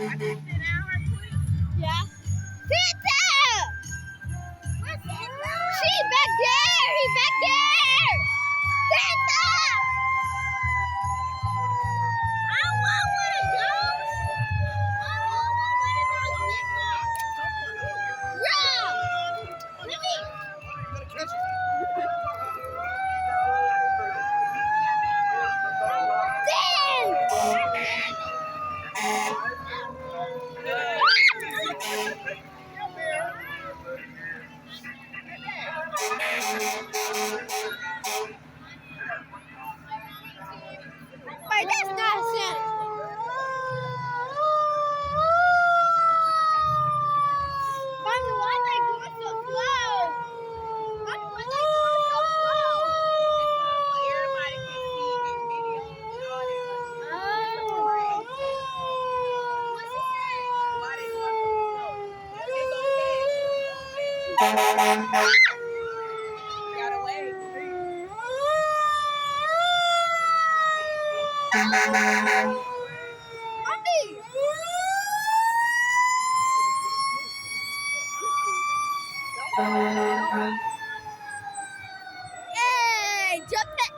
Yeah. Santa! Where's Santa? She back there! He back there! Santa! I want one of those! I want one of those. Bro! Let me... Wait, that's not Santa. Mommy, why are they going so slow? Mommy, why are they going so slow? Everybody can see this video and all that. What's he saying? Why they going so slow? They go fast. Gotta wait. Yay! Jump it!